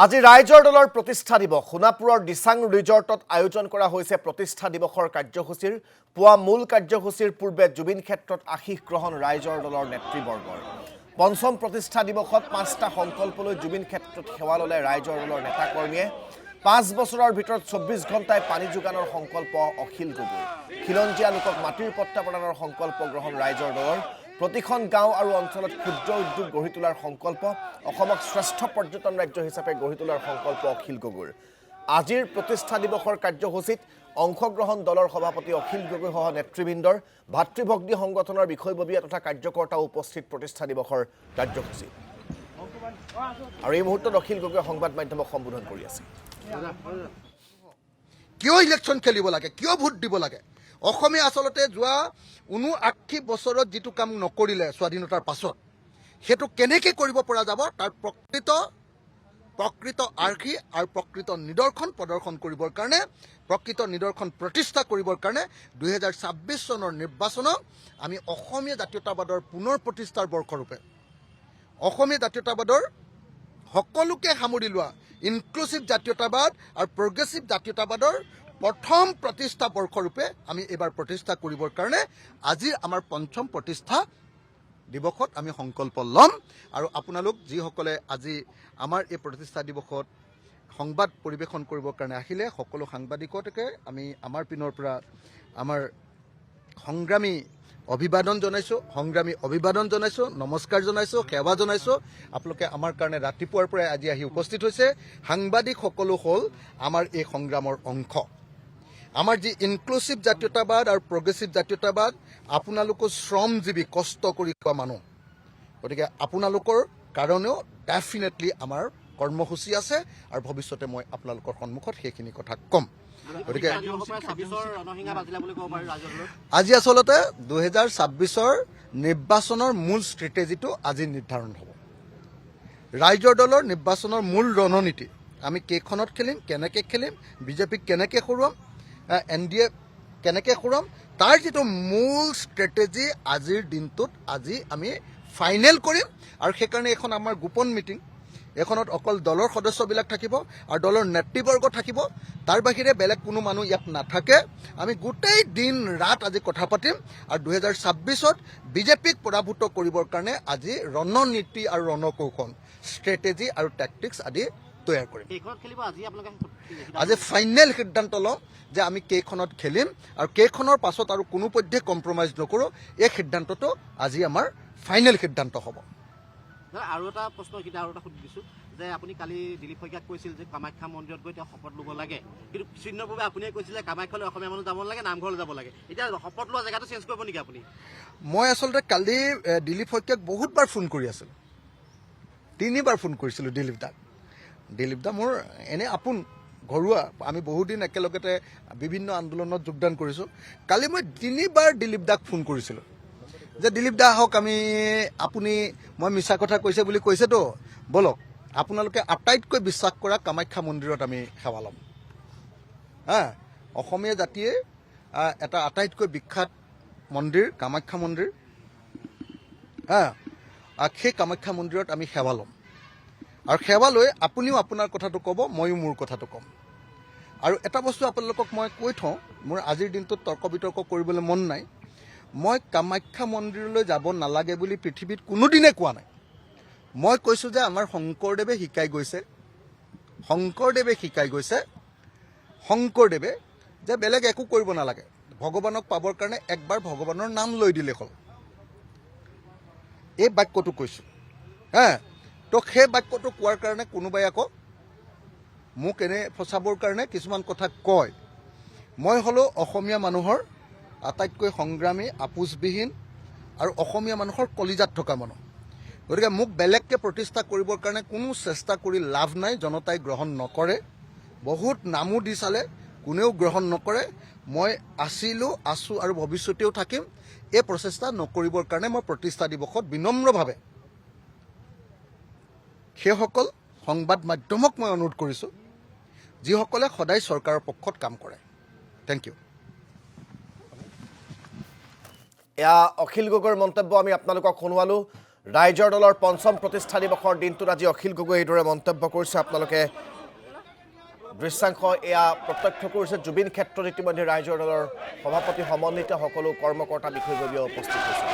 আজি ৰাইজৰ দলৰ প্ৰতিষ্ঠা দিৱস সোণাপুৰৰ দিচাং ৰিজৰ্টত আয়োজন কৰা হৈছে প্ৰতিষ্ঠা দিৱসৰ কাৰ্যসূচীৰ পুৱা মূল কাৰ্যসূচীৰ পূৰ্বে জুবিন ক্ষেত্ৰত আশীষ গ্ৰহণ ৰাইজৰ দলৰ নেতৃবৰ্গৰ পঞ্চম প্ৰতিষ্ঠা দিৱসত ৫টা সংকল্পলৈ জুবিন ক্ষেত্ৰত সেৱা ললে ৰাইজৰ দলৰ নেতা কৰ্মীয়ে ৫ বছৰৰ ভিতৰত ২৪ ঘণ্টাই পানী যোগানৰ সংকল্প অখিল গগৈ খিলঞ্জীয়া লোকক মাটিৰ পট্টা প্ৰদানৰ সংকল্প গ্ৰহণ ৰাইজৰ দলৰ প্ৰতিখন গাঁও আৰু অঞ্চলত ক্ষুদ্ৰ উদ্যোগ গঢ়ি তোলাৰ সংকল্প অসমক শ্ৰেষ্ঠ পৰ্যটন ৰাজ্য হিচাপে গঢ়ি তোলাৰ সংকল্প অখিল গগৈৰ আজিৰ প্ৰতিষ্ঠা দিৱসৰ কাৰ্যসূচীত অংশগ্ৰহণ দলৰ সভাপতি অখিল গগৈ সহ নেতৃবৃন্দৰ ভাতৃভগ্নী সংগঠনৰ বিষয়ববীয়া তথা কাৰ্যকৰ্তা উপস্থিত প্ৰতিষ্ঠা দিৱসৰ কাৰ্যসূচী আৰু এই মুহূৰ্তত অখিল গগৈ সংবাদ মাধ্যমক সম্বোধন কৰি আছে কিয় ইলেকশ্যন খেলিব লাগে কিয় ভোট দিব লাগে অসমে আসলতে যোৱা ৭৯ বছৰত যেটো কাম নকৰিলে স্বাধীনতাৰ পাছত হেতু কেনেকৈ কৰিব পৰা যাব তাৰ প্ৰকৃত আৰ্হি আৰু প্ৰকৃত নিদৰ্শন প্ৰদৰ্শন কৰিবৰ কাৰণে প্ৰকৃত নিদৰ্শন প্ৰতিষ্ঠা কৰিবৰ কাৰণে ২০২৬ চনৰ নিৰ্বাচনক আমি অসমীয়া জাতীয়তাবাদৰ পুনৰ প্ৰতিষ্ঠাৰ বৰ্ষৰূপে অসমীয়া জাতীয়তাবাদৰ সকলোকে সামৰি লোৱা ইনক্লুসিভ জাতীয়তাবাদ আৰু প্ৰগ্ৰেছিভ জাতীয়তাবাদৰ প্ৰথম প্ৰতিষ্ঠা বৰ্ষৰূপে আমি এবাৰ প্ৰতিষ্ঠা কৰিবৰ কাৰণে আজি আমাৰ পঞ্চম প্ৰতিষ্ঠা দিৱসত আমি সংকল্প ল'ম আৰু আপোনালোক যিসকলে আজি আমাৰ এই প্ৰতিষ্ঠা দিৱসত সংবাদ পৰিৱেশন কৰিবৰ কাৰণে আহিলে সকলো সাংবাদিককে আমি আমাৰ পিনৰ পৰা আমাৰ সংগ্ৰামী অভিবাদন জনাইছো নমস্কাৰ জনাইছো সেৱা জনাইছো আপোনালোকে আমাৰ কাৰণে ৰাতিপুৱাৰ পৰাই আজি আহি উপস্থিত হৈছে সাংবাদিক সকলো হ'ল আমাৰ এই সংগ্ৰামৰ অংশ আমাৰ যি ইনক্লুসিভ জাতীয়তাবাদ আৰু প্ৰগ্ৰেছিভ জাতীয়তাবাদ আপোনালোকৰ শ্ৰমজীৱী কষ্ট কৰি খোৱা মানুহ গতিকে আপোনালোকৰ কাৰণেও ডেফিনেটলি আমাৰ কৰ্মসূচী আছে আৰু ভৱিষ্যতে মই আপোনালোকৰ সন্মুখত সেইখিনি কথা ক'ম গতিকে আজি আসলতে ২০২৬ৰ নিৰ্বাচনৰ মূল ষ্ট্ৰেটেজিটো আজি নিৰ্ধাৰণ হ'ব ৰাইজৰ দলৰ নিৰ্বাচনৰ মূল ৰণনীতি আমি কেইখনত খেলিম কেনেকৈ খেলিম বিজেপিক কেনেকৈ হৰুৱাম NDA কেনেকৈ হৰুৱাম তাৰ যিটো মূল ষ্ট্ৰেটেজি আজিৰ দিনটোত আজি আমি ফাইনেল কৰিম আৰু সেইকাৰণে এখন আমাৰ গোপন মিটিং এখনত অকল দলৰ সদস্যবিলাক থাকিব আৰু দলৰ নেতৃবৰ্গ থাকিব তাৰ বাহিৰে বেলেগ কোনো মানুহ ইয়াত নাথাকে আমি গোটেই দিন ৰাত আজি কথা পাতিম আৰু ২০২৬ত বিজেপিক পৰাভূত কৰিবৰ কাৰণে আজি ৰণনীতি আৰু ৰণকৌশল ষ্ট্ৰেটেজি আৰু টেকটিক্স আদি তৈয়াৰ কৰিম আজি ফাইনেল সিদ্ধান্ত লওঁ যে আমি কেইখনত খেলিম আৰু কেইখনৰ পাছত আৰু কোনো পধ্যে কম্প্ৰমাইজ নকৰোঁ এই সিদ্ধান্তটো আজি আমাৰ ফাইনেল সিদ্ধান্ত হ'ব আৰু এটা প্ৰশ্ন আৰু এটা সুধি দিছোঁ যে আপুনি কালি দিলীপ শইকীয়াক কৈছিল যে কামাখ্যা মন্দিৰত গৈ তেওঁ শপত ল'ব লাগে কিন্তু চিহ্নভাৱে আপুনিয়ে কৈছিলে কামাখ্যালৈ অসমীয়া মানুহ যাব নালাগে নামঘৰলৈ যাব লাগে এতিয়া শপত লোৱা জেগাটো চেঞ্জ কৰিব নেকি আপুনি মই আচলতে কালি দিলীপ শইকীয়াক বহুতবাৰ ফোন কৰি আছিলোঁ ৩বাৰ ফোন কৰিছিলোঁ দিলীপ দা মোৰ এনে আপোন ঘৰুৱা আমি বহুদিন একেলগতে বিভিন্ন আন্দোলনত যোগদান কৰিছোঁ কালি মই ৩বাৰ দিলীপ দাক ফোন কৰিছিলোঁ যে দিলীপ দা আহক আপুনি মই মিছা কথা কৈছে বুলি কৈছেতো বলক আপোনালোকে আটাইতকৈ বিশ্বাস কৰা কামাখ্যা মন্দিৰত আমি সেৱা ল'ম অসমীয়া জাতিয়ে এটা আটাইতকৈ বিখ্যাত মন্দিৰ কামাখ্যা মন্দিৰ সেই কামাখ্যা মন্দিৰত আমি সেৱা ল'ম আৰু সেৱা লৈ আপুনিও আপোনাৰ কথাটো ক'ব ময়ো মোৰ কথাটো ক'ম আৰু এটা বস্তু আপোনালোকক মই কৈ থওঁ মোৰ আজিৰ দিনটোত তৰ্ক বিতৰ্ক কৰিবলৈ মন নাই মই কামাখ্যা মন্দিৰলৈ যাব নালাগে বুলি পৃথিৱীত কোনোদিনে কোৱা নাই মই কৈছোঁ যে আমাৰ শংকৰদেৱে যে বেলেগ একো কৰিব নালাগে ভগৱানক পাবৰ কাৰণে একবাৰ ভগৱানৰ নাম লৈ দিলে হ'ল এই বাক্যটো কৈছোঁ তো সেই বাক্যটো কোৱাৰ কাৰণে কোনোবাই আকৌ মোক এনে ফচাবৰ কাৰণে কিছুমান কথা কয় মই হ'লো অসমীয়া মানুহৰ আটাইতকৈ সংগ্ৰামী আপোচবিহীন আৰু অসমীয়া মানুহৰ কলিজাত থকা মানুহ গতিকে মোক বেলেগকৈ প্ৰতিষ্ঠা কৰিবৰ কাৰণে কোনো চেষ্টা কৰি লাভ নাই জনতাই গ্ৰহণ নকৰে বহুত নামো দি চালে কোনেও গ্ৰহণ নকৰে মই আছোঁ আৰু ভৱিষ্যতেও থাকিম এই প্ৰচেষ্টা নকৰিবৰ কাৰণে মই প্ৰতিষ্ঠা দিৱসত বিনম্ৰভাৱে সেইসকল সংবাদ মাধ্যমক মই অনুৰোধ কৰিছোঁ যিসকলে সদায় চৰকাৰৰ পক্ষত কাম কৰে থেংক ইউ এয়া অখিল গগৈৰ মন্তব্য আমি আপোনালোকক শুনোৱালোঁ ৰাইজৰ দলৰ পঞ্চম প্ৰতিষ্ঠা দিৱসৰ দিনটোত আজি অখিল গগৈ এইদৰে মন্তব্য কৰিছে। আপোনালোকে দৃশ্যাংশ এয়া প্ৰত্যক্ষ কৰিছে। জুবিন ক্ষেত্ৰত ইতিমধ্যে ৰাইজৰ দলৰ সভাপতি সমন্বিত সকলো কৰ্মকৰ্তা বিষয়ববীয়া উপস্থিত হৈছে।